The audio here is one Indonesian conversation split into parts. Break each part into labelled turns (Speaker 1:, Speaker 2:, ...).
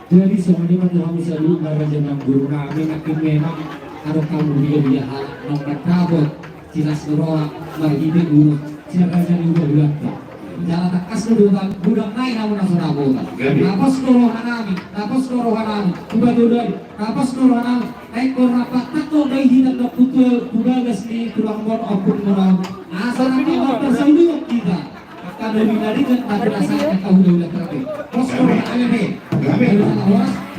Speaker 1: Jadi semuanya Tuhan selalu merajakan guru kami makin memang ada kamu dia nomor kabut jelas beroa margide guru siapa raja juga bilang jalan takas kedua budak naik namun asal nabola napas korohanami ubah dulu napas korohanami naik korapa tato bayi hidup dok putul kudagas di kurang bon opun morang asal nabola tersebut kita kalau binari kan ada rasa kau udah terakhir pos korohanami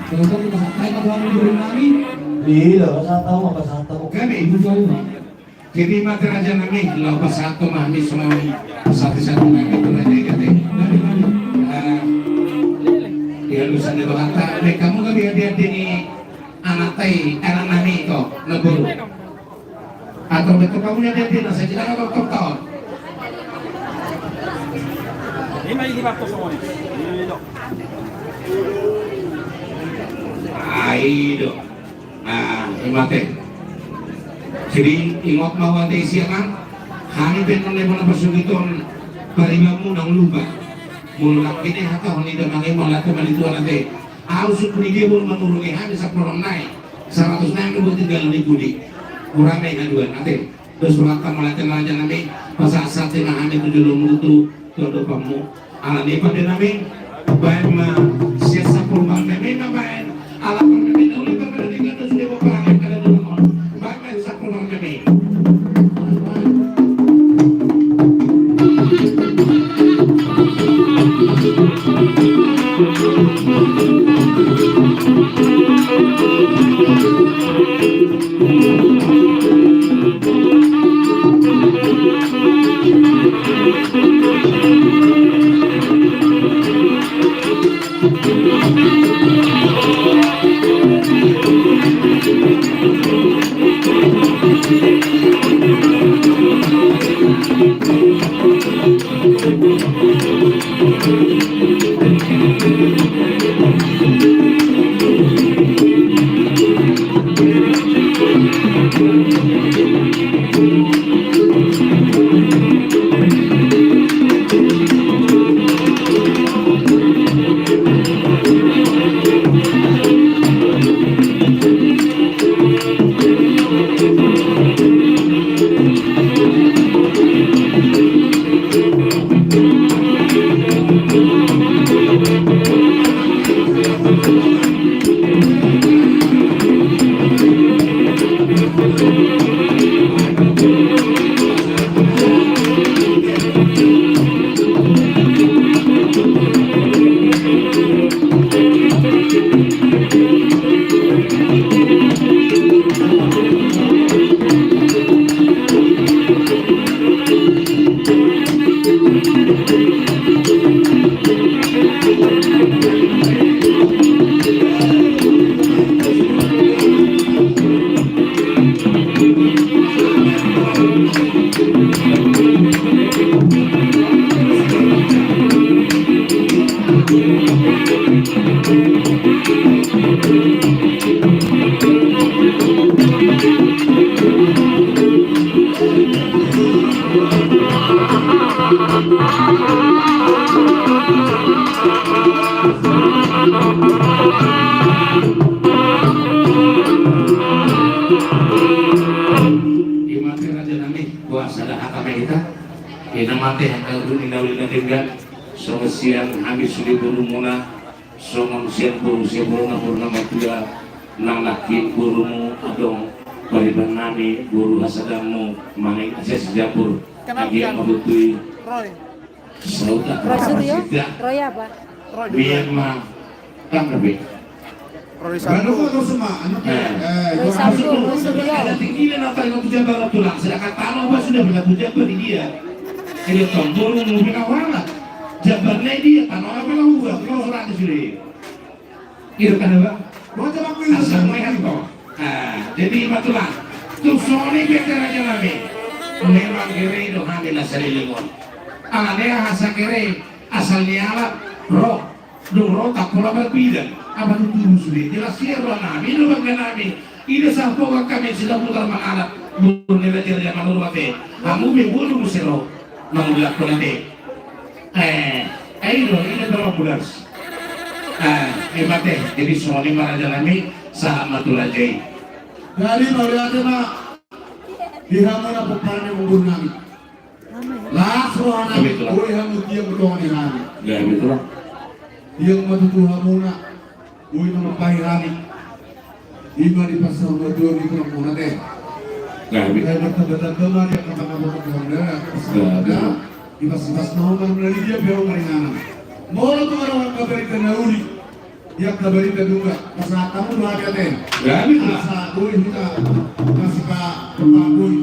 Speaker 1: kalau kita sampai ke dalam guru kami
Speaker 2: iya pasal tahu
Speaker 1: kami ibu jauh jadi mata raja kami kalau pasal tahu kami semua satu-satu kami itu raja kita dia lulusan itu kata kamu kan dia ini anak nani itu neguru atau betul kamu dia saya tidak tahu tahun
Speaker 3: 今入りましたそこに。
Speaker 1: Aido, imate. Jadi ingat mau ada siapa? Hari benar benar bersugiton parimamu nang lupa. Mulak ini hata honi dah mangai malah kembali tuan nanti. Harus kunigi pun menurungi hari sepuluh naik. 100 naik itu tinggal di budi. Kurang naik aduan nanti. Terus makan malah kenal aja nanti. Pasal saat ini hari itu dulu mutu todo kamu. Alani pada nami. Baik mah siasa perubahan memang baik. Alat pemimpin oleh pemerintah itu sudah berperang pada dulu. Baik satu orang kami. Imati raja nami kuasa dah hakam kita. Ina mati hakal dunia nawli natinggan. Songo siang habis sudi buru muna. Songo siang buru purna matua. Nang laki burumu adong. Bariban nami buru hasadamu manging ases japur. Lagi yang mabutui.
Speaker 3: Roy.
Speaker 1: Sauta.
Speaker 4: Roy Suryo? Roy apa?
Speaker 3: Roy.
Speaker 1: Biar mah kang lebih.
Speaker 3: Roy
Speaker 2: Baru
Speaker 3: Sabtu.
Speaker 2: kok semua anak
Speaker 4: Roy Sabtu, Roy Suryo.
Speaker 1: Ada tingginya apa yang punya barat tulang. Sedangkan tanah apa sudah punya puja di dia. Ini tombol mungkin awal lah. Jabarnya dia tanah apa yang gua kalau surat di sini. Itu kan apa?
Speaker 2: mau coba
Speaker 1: Asal mereka kok. Jadi batulah. Tuh sore kita raja nabi. Memang kiri itu hamil asal lingon. Dia asal kiri asalnya alat roh. Roh tak pula berbeda. Apa itu sudah jelas dia roh nabi. Itu bagian nabi. Ini sampai kami sudah putar mengalat. Burung ini dia yang manur wate. Kamu bebulu musiro. Manulak nanti. Ayo ini berapa bulan? Hebatnya. Jadi soalnya maraja nabi sama tulajai.
Speaker 2: dari melihatnya mak dihamun apa parane mundur nami langsung anak gue hamun dia berdoa di nami
Speaker 1: Ya betul.
Speaker 2: dia matutu hamuna gue mempahi nami ima di pasal berdua di kerumuna deh
Speaker 1: Ya betul.
Speaker 2: saya bertanda-tanda mah dia kata-kata bertanda ada di pas-pas nomor dari dia biar ngari nana mau tuh orang kabari kenauli yang kabari kedua pas kamu dua deh
Speaker 1: Ya betul.
Speaker 2: satu kita masih pak panggung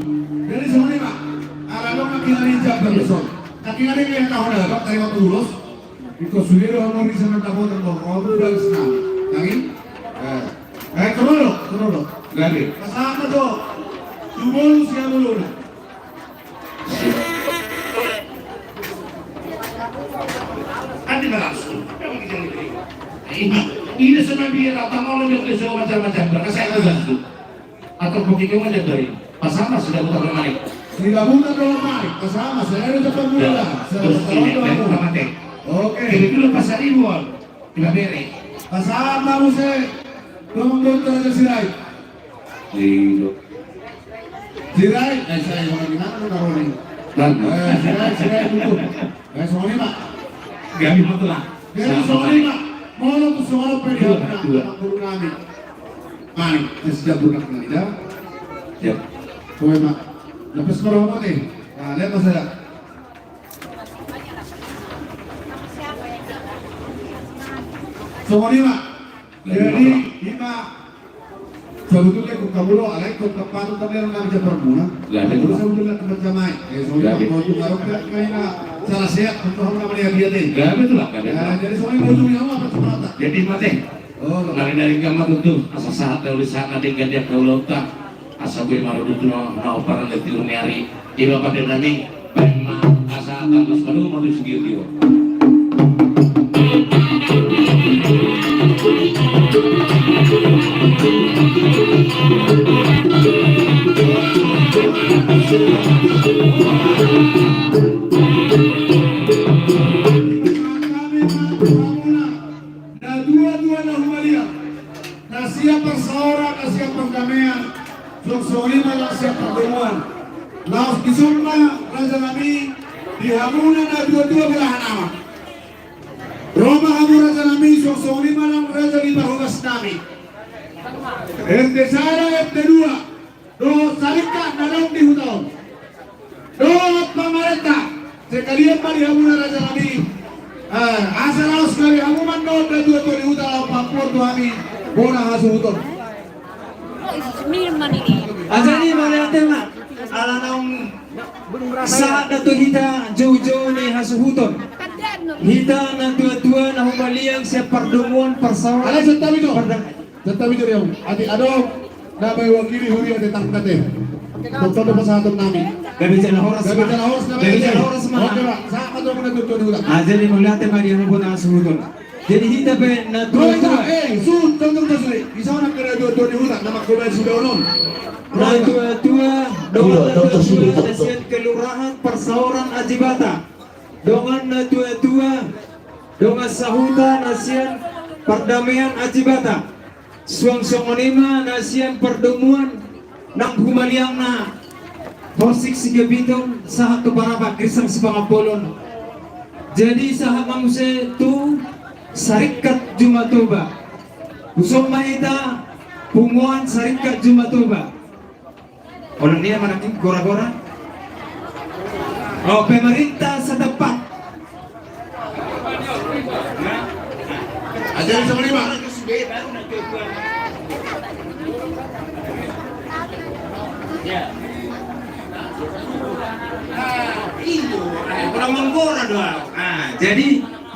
Speaker 2: dari sana pak arah kaki lari jabar besok kaki lari yang tahu dah pak dari waktu lulus itu sudah orang di sana tahu tentang orang dari sana lagi kerolo
Speaker 1: Ya betul.
Speaker 2: kesana tuh dulu siapa dulu
Speaker 1: Andi langsung. Ini semua biar apa mau lebih ke macam-macam. Karena saya terbantu. Atau bukti kamu ada dari pasama sudah buka kemarin.
Speaker 2: tidak buta kalau mari kesana saya ada depan
Speaker 1: Ya.
Speaker 2: mula
Speaker 1: Terus ini dan kamu
Speaker 2: oke
Speaker 1: Jadi dulu pasar ribuan. Tidak beri.
Speaker 2: kesana muse belum bentuk aja sirai
Speaker 1: Itu.
Speaker 2: sirai saya mau di mana taruh ini
Speaker 1: Lalu.
Speaker 2: sirai dulu soalnya pak
Speaker 1: Gak betul lah.
Speaker 2: dari soalnya pak mau lo tuh soal
Speaker 1: Dua.
Speaker 2: perihal guru kami mari sejak bukan tidak
Speaker 1: Ya.
Speaker 2: kowe mak lepas kalau mau nih nah lihat mas saya soalnya mak jadi lima sebetulnya kung kamulo alay kung kapano kami ang namin sa permuna
Speaker 1: Grabe,
Speaker 2: terus
Speaker 1: diba?
Speaker 2: sa ulit naman sa may soalnya
Speaker 1: Grabe.
Speaker 2: mau yung araw kayo na salah siya kung tahong naman niya biyatin
Speaker 1: Gak betul lah. Gak betul.
Speaker 2: jadi soalnya mau yung yawa apa sa mata
Speaker 1: Jadi mati.
Speaker 2: oh
Speaker 1: Nari dari kamar itu asa saat dari sana dengan dia kau lauta asa gue maru itu na oparan dari nyari iba pada nami pema asa tanpas baru mau disegir dia.
Speaker 2: na dua-dua na humalia na siya perseorangan na siya perdamaian solima na siya pertemuan laos kisumma raja nami dihamunan na dua-dua belahan nama Roma hamu raja nami solima na raja di bahugas nami Sara dua do salika na lang di hutaon do pamarenta sekalian pa dihamunan raja nami asal sekali hamu mandor dan dua-dua di utara Papua tu kami bona hasuton.
Speaker 4: Minuman ini.
Speaker 5: Ajani mana tema alanong saat na to hita jojo ni hasuhuton. Hita na tua-tua na humaliang siya pardungon parsawa.
Speaker 2: Ala setabi tu dia. Ati ado na may wakili huri ati tangkate. Totoo pa sa aton namin.
Speaker 5: Gabi sa oras
Speaker 2: Gabi sa oras na
Speaker 5: Gabi sa oras man.
Speaker 2: Okay ba? Sa ato mo na tutulungan.
Speaker 5: Ajani mana tema dia na bona hasuhuton. Jadi hita pe na tua-tua.
Speaker 2: Sun tunggu tasuri. Isa na kira do ni utak na magkubay sudah unon.
Speaker 5: Na tua-tua dongan na tua-tua nasiyan kelurahan Persauran Ajibata. Dongan na tua-tua dongan sahuta nasiyan perdamaian Ajibata. Suang-suangonima nasiyan perdumuan nang humaliang na Hosik Sigabitong sa Tubaraba Krisang Sipangapolon. Jadi sa mamuse tu Sarikat Jumatuba. Usong mahita punguan Sarikat Jumatuba. Orang niya manaking gora-gora. O pemerintah sa tempat.
Speaker 2: Aja sa lima.
Speaker 5: Orang menggora doang. Jadi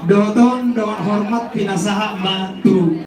Speaker 5: doton dengan hormat pinasaha matu